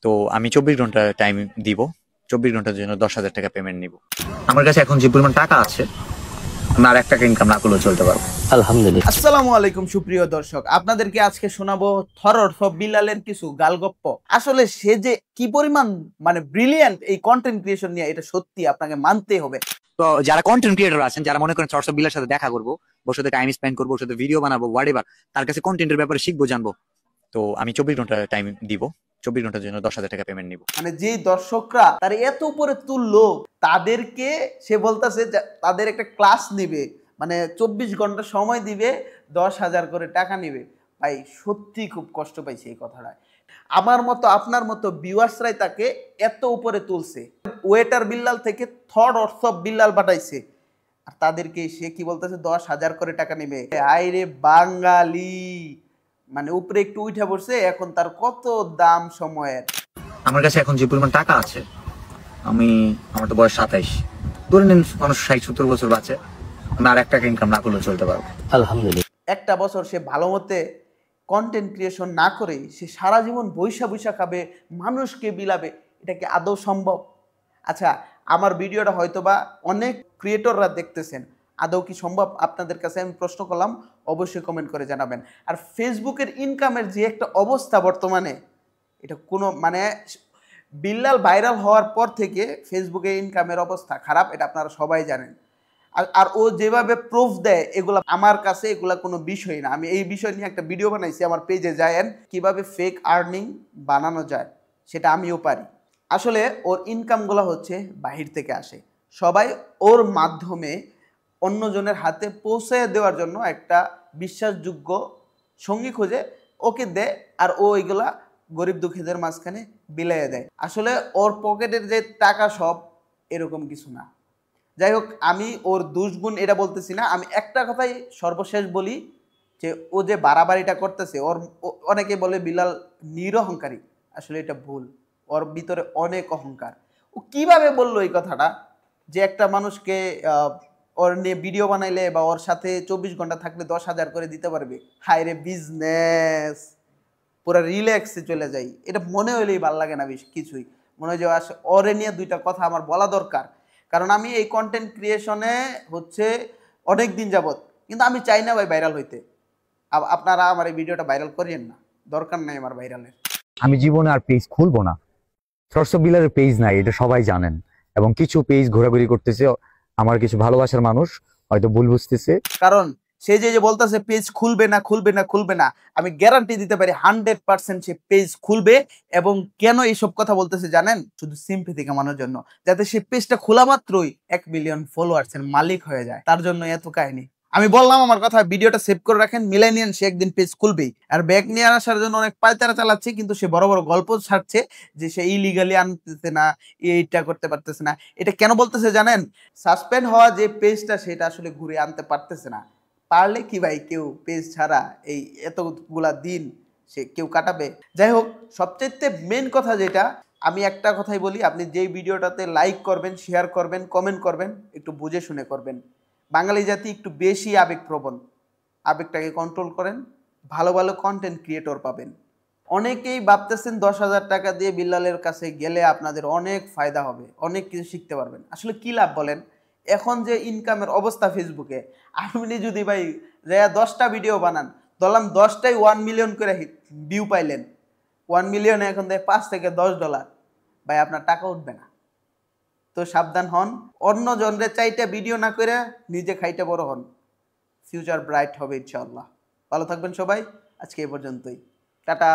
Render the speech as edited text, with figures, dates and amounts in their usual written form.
তো আমি 24 ঘন্টা টাইম দিব। 24 ঘন্টার জন্য 10,000 টাকা পেমেন্ট নিব। আমার কাছে এখন যে পরিমাণ টাকা আছে, আমি আর 1 টাকা ইনকাম না করলেও চলতে পারবো। আলহামদুলিল্লাহ। আসসালামু আলাইকুম সুপ্রিয় দর্শক, আপনাদেরকে আজকে শোনাবো থরর অফ বিলালের কিছু গালগপ্প। আসলে সে যে কি পরিমাণ ব্রিলিয়ান্ট এই কন্টেন্ট ক্রিয়েশন নিয়ে, এটা সত্যি আপনাকে মানতেই হবে। তো যারা কন্টেন্ট ক্রিয়েটর আছেন, যারা মনে করেন থরস অফ বিলালের সাথে দেখা করবো, ওর সাথে টাইম স্পেন্ড করবো, ওর সাথে ভিডিও বানাবো, হোয়াটএভার, তার কাছে কন্টেন্টের ব্যাপারে শিখবো, জানবো, তো আমি 24 ঘন্টা টাইম দিব। 24 ঘন্টার জন্য 10,000 টাকা পেমেন্ট নিব। যে দর্শকরা তার এত উপরে তুললো, তাদেরকে সে বলতেছে তাদের একটা ক্লাস নিবে, 24 ঘন্টা সময় দিবে, 10,000 করে টাকা নিবে। ভাই সত্যি খুব কষ্ট পাইছে এই কথাটা। আমার মতো আপনার মতো ভিউয়ার্সরাই তাকে এত উপরে তুলছে। ওয়েটার বিল্লাল থেকে থর্ড অর্থ বিল্লাল পাঠাইছে, আর তাদেরকে সে কি বলতেছে 10,000 করে টাকা নেবে। আইরে বাঙালি, উপরে একটু উঠে পড়ছে, এখন তার কত দাম সময়ের। আমার কাছে এখন যে পরিমাণ টাকা আছে, আমার তো বয়স 27, ধরে নিন মানুষ 60-70 বছর বাঁচে, আমি আর 1 টাকা ইনকাম না করলেও চলতে পারবো। আলহামদুলিল্লাহ। একটা বছর সে ভালো মতে কন্টেন্ট ক্রিয়েশন না করে সে সারা জীবন বৈশা বৈশা খাবে, মানুষকে বিলাবে, এটা কি আদৌ সম্ভব? আচ্ছা, আমার ভিডিওটা হয়তোবা অনেক ক্রিয়েটররা দেখতেছেন, আদৌ কি সম্ভব? আপনাদের কাছে আমি প্রশ্ন করলাম, অবশ্যই কমেন্ট করে জানাবেন। আর ফেসবুকের ইনকামের যে একটা অবস্থা বর্তমানে, এটা কোনো বিল্লাল ভাইরাল হওয়ার পর থেকে ফেসবুকের ইনকামের অবস্থা খারাপ, এটা আপনারা সবাই জানেন। আর ও যেভাবে প্রুফ দেয়, এগুলা আমার কাছে এগুলা কোনো বিষয় না। আমি এই বিষয় নিয়ে একটা ভিডিও বানাইছি, আমার পেজে যায়েন, কিভাবে ফেক আর্নিং বানানো যায়, সেটা আমিও পারি। আসলে ওর ইনকামগুলো হচ্ছে বাহির থেকে আসে, সবাই ওর মাধ্যমে অন্যজনের হাতে পৌঁছে দেওয়ার জন্য একটা বিশ্বাসযোগ্য সঙ্গী খুঁজে ওকে দেয়, আর ও এগুলা গরিব দুঃখীদের মাঝখানে বিলাইয়ে দেয়। আসলে ওর পকেটের যে টাকা সব এরকম কিছু না। যাই হোক, আমি ওর দুষ্গুণ এটা বলতেছি না, আমি একটা কথাই সর্বশেষ বলি, যে ও যে বাড়াবাড়িটা করতেছে, অনেকে বলে বিলাল নিরহংকারী, আসলে এটা ভুল। ওর ভিতরে অনেক অহংকার। ও কিভাবে বললো এই কথাটা, যে একটা মানুষকে ওর নিয়ে ভিডিও বানাইলে বা ওর সাথে 24 ঘন্টা থাকলে 10,000 করে দিতে পারবে? হায় রে বিজনেস, পুরো রিল্যাক্সে চলে যাই। এটা মনে হইলেই ভাল লাগে না বেশি কিছুই, মনে হয় যে ওরে নিয়ে দুইটা কথা আমার বলা দরকার। কারণ আমি এই কন্টেন্ট ক্রিয়েশনে অনেক দিন যাবত, কিন্তু আমি চাই না ভাই ভাইরাল হইতে। আপনারা আমার এই ভিডিওটা ভাইরাল করিয়েন না, দরকার নাই আমার ভাইরালের। আমি জীবনে আর পেজ খুলবো না। থরস অফ বিলালের পেজ নাই, এটা সবাই জানেন, এবং কিছু পেজ ঘোরাঘুরি করতেছে, আমার কিছু ভালোবাসার মানুষ হয়তো ভুল বুঝতেছে। কারণ সে যে বলতেছে পেজ খুলবে না খুলবে না খুলবে না, আমি গ্যারান্টি দিতে পারি 100% সে পেজ খুলবে। এবং কেন এইসব কথা বলতেছে জানেন? শুধু সিম্পেথি কামানোর জন্য, যাতে সে পেজটা খোলা মাত্রই 1 মিলিয়ন ফলোয়ার্সের মালিক হয়ে যায়, তার জন্য এত কাহিনী। আমি বললাম আমার কথা, ভিডিওটা সেভ করে রাখেন, মিলেনিয়ান সে একদিন পেজ খুলবেই। আর ব্যাগ নিয়ে আসার জন্য অনেক পায়তারা চালাচ্ছে, কিন্তু সে বড় বড় গল্প ছাড়ছে যে সে ইলিগালি আনতেছে না, এইটা করতে পারতেছে না। এটা কেন বলতেছে জানেন? সাসপেন্ড হওয়া যে পেজটা, সেটা আসলে ঘুরে আনতে পারতেছে না। পারলে কি ভাই কেউ পেজ ছাড়া এই এতগুলা দিন সে কেউ কাটাবে? যাই হোক, সবচেয়ে মেন কথা যেটা, আমি একটা কথাই বলি, আপনি যেই ভিডিওটাতে লাইক করবেন, শেয়ার করবেন, কমেন্ট করবেন, একটু বুঝে শুনে করবেন। বাঙালি জাতি একটু বেশি আবেগপ্রবণ, আবেগটাকে কন্ট্রোল করেন, ভালো ভালো কন্টেন্ট ক্রিয়েটর পাবেন। অনেকেই ভাবতেছেন 10,000 টাকা দিয়ে বিল্লালের কাছে গেলে আপনাদের অনেক ফায়দা হবে, অনেক কিছু শিখতে পারবেন। আসলে কি লাভ বলেন? এখন যে ইনকামের অবস্থা ফেসবুকে, আপনি যদি ভাই 10টা ভিডিও বানান, ধরলাম 10টাই 1 মিলিয়ন করে ভিউ পাইলেন, 1 মিলিয়নে এখন দেয় $5 থেকে $10, ভাই আপনার টাকা উঠবে না। তো সাবধান হন, অন্য জনরে চাইতে ভিডিও না করে নিজে খাইতে বড় হন, ফিউচার ব্রাইট হবে ইনশাআল্লাহ। ভালো থাকবেন সবাই, আজকে এই পর্যন্তই, টাটা।